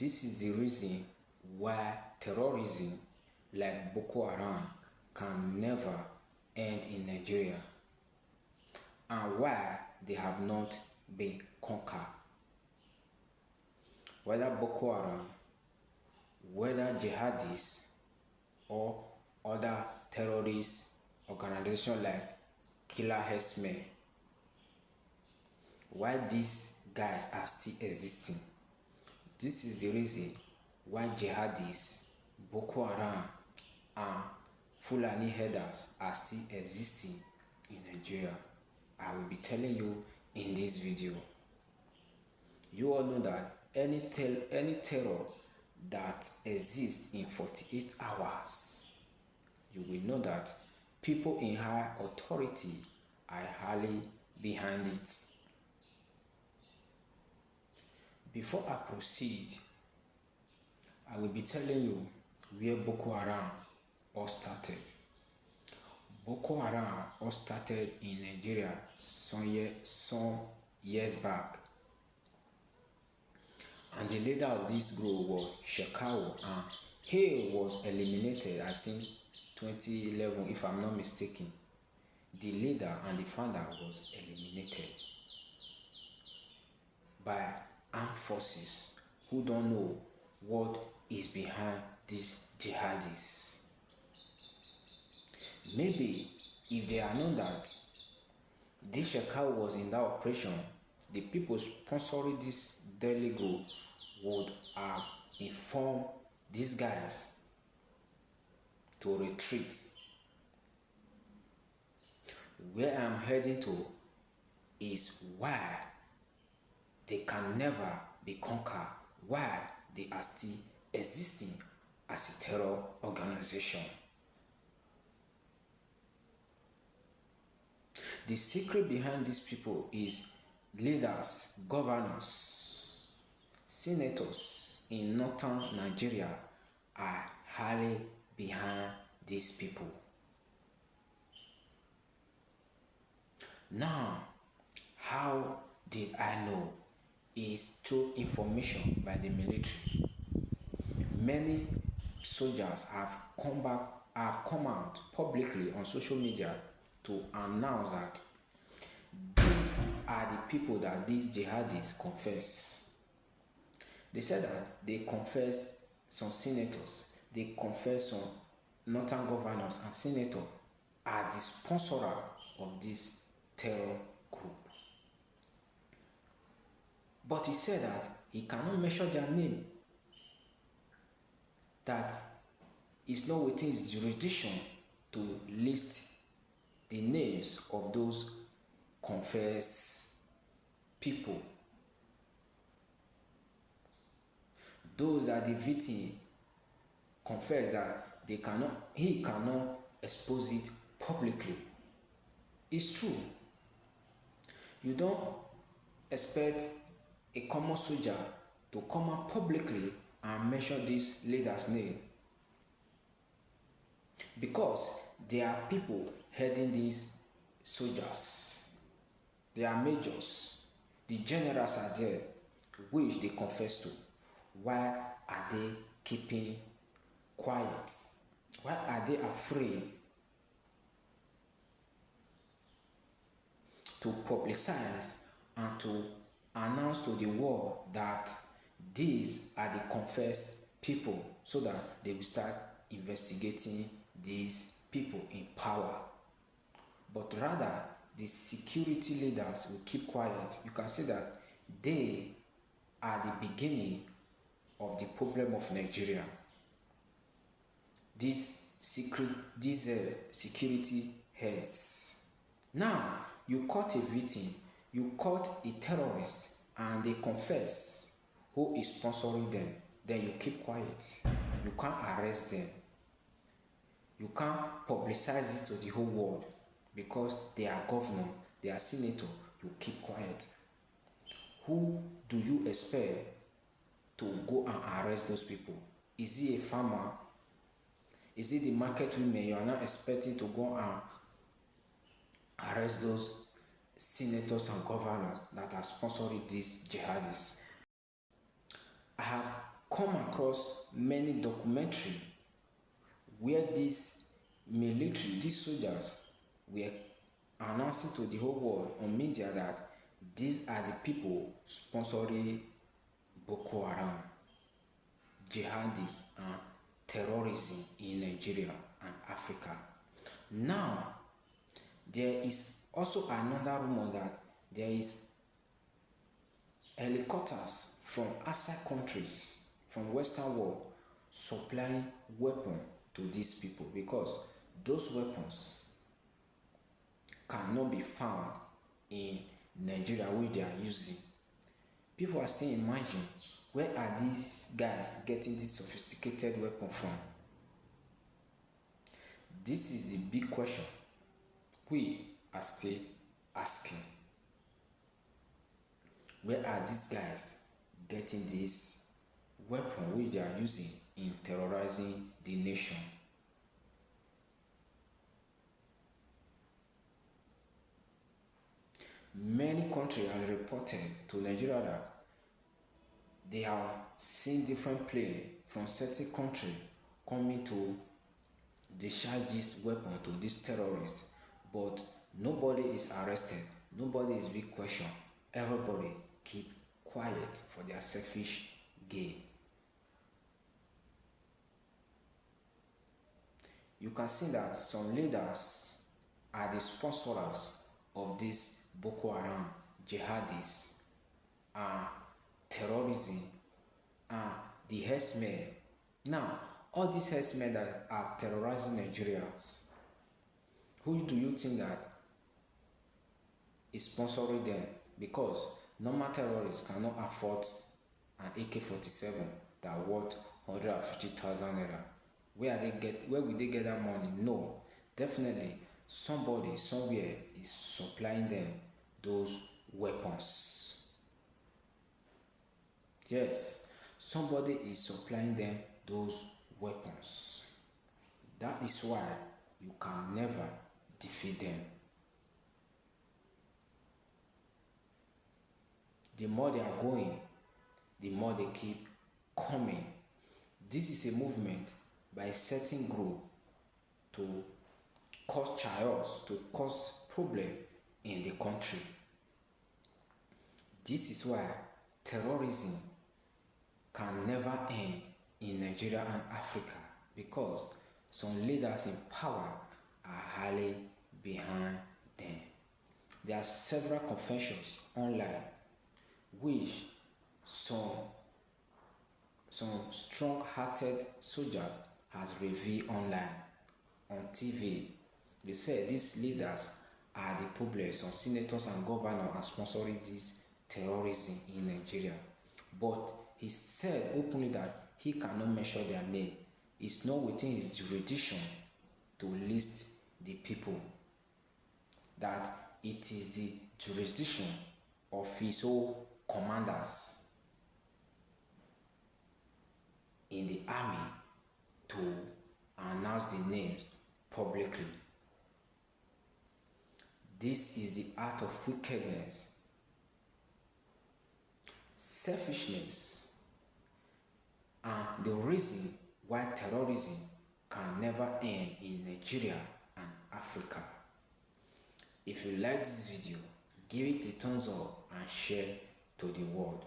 This is the reason why terrorism like Boko Haram can never end in Nigeria, and why they have not been conquered. Whether Boko Haram, whether jihadists or other terrorist organizations like Killer Herdsmen, why these guys are still existing. This is the reason why jihadists, Boko Haram, and Fulani herders are still existing in Nigeria. I will be telling you in this video. You all know that any terror that exists in 48 hours, you will know that people in high authority are highly behind it. Before I proceed, I will be telling you where Boko Haram all started. Boko Haram all started in Nigeria some years back. And the leader of this group was Shekau, and he was eliminated, I think 2011 if I'm not mistaken. The leader and the founder was eliminated by armed forces who don't know what is behind these jihadists. Maybe if they had known that this Shekau was in that operation, the people sponsoring this deadly group would have informed these guys to retreat. Where I'm heading to is why they can never be conquered, why they are still existing as a terror organization. The secret behind these people is leaders, governors, senators in northern Nigeria are highly behind these people. Now, how did I know? Is through information by the military. Many soldiers have come out publicly on social media to announce that these are the people that these jihadists confess. They said that they confess some senators, they confess some northern governors and senators are the sponsor of this terror group. But he said that he cannot mention their name, that it's not within his jurisdiction to list the names of those confessed people. Those that the victim confess that he cannot expose it publicly. It's true. You don't expect a common soldier to come out publicly and mention this leader's name, because there are people heading these soldiers. They are majors. The generals are there, which they confess to. Why are they keeping quiet? Why are they afraid to publicize and to announce to the world that these are the confessed people, so that they will start investigating these people in power? But rather, the security leaders will keep quiet. You can see that they are the beginning of the problem of Nigeria. These security heads. Now, you caught a victim, you caught a terrorist, and they confess who is sponsoring them. Then you keep quiet. You can't arrest them. You can't publicize this to the whole world, because they are governor, they are senator. You keep quiet. Who do you expect to go and arrest those people? Is he a farmer? Is it the market women? You are not expecting to go and arrest those senators and governors that are sponsoring these jihadists. I have come across many documentary where these military, these soldiers were announcing to the whole world on media that these are the people sponsoring Boko Haram, jihadists, and terrorism in Nigeria and Africa. Now, there is also another rumor that there is helicopters from outside countries, from Western world, supplying weapons to these people because those weapons cannot be found in Nigeria which they are using. People are still imagining, where are these guys getting this sophisticated weapon from? This is the big question we are still asking. Where are these guys getting this weapon which they are using in terrorizing the nation? Many countries have reported to Nigeria that they have seen different planes from certain countries coming to discharge this weapon to these terrorists, but nobody is arrested, nobody is being questioned. Everybody keep quiet for their selfish gain. You can see that some leaders are the sponsors of this Boko Haram, jihadists, terrorism, the herdsmen. Now, all these herdsmen that are terrorizing Nigerians, who do you think that is sponsoring them? Because normal terrorists cannot afford an AK-47 that worth 150,000 naira. Where will they get that money? No, definitely somebody somewhere is supplying them those weapons. Yes, somebody is supplying them those weapons. That is why you can never defeat them. The more they are going, the more they keep coming. This is a movement by a certain group to cause chaos, to cause problem in the country. This is why terrorism can never end in Nigeria and Africa, because some leaders in power are highly behind them. There are several confessions online which some strong-hearted soldiers has revealed online, on TV. They said these leaders are the problem. Some senators and governors are sponsoring this terrorism in Nigeria. But he said openly that he cannot mention their name. It's not within his jurisdiction to list the people. That it is the jurisdiction of his own commanders in the army to announce the names publicly. This is the art of wickedness, selfishness, and the reason why terrorism can never end in Nigeria and Africa. If you like this video, give it a thumbs up and share to the world.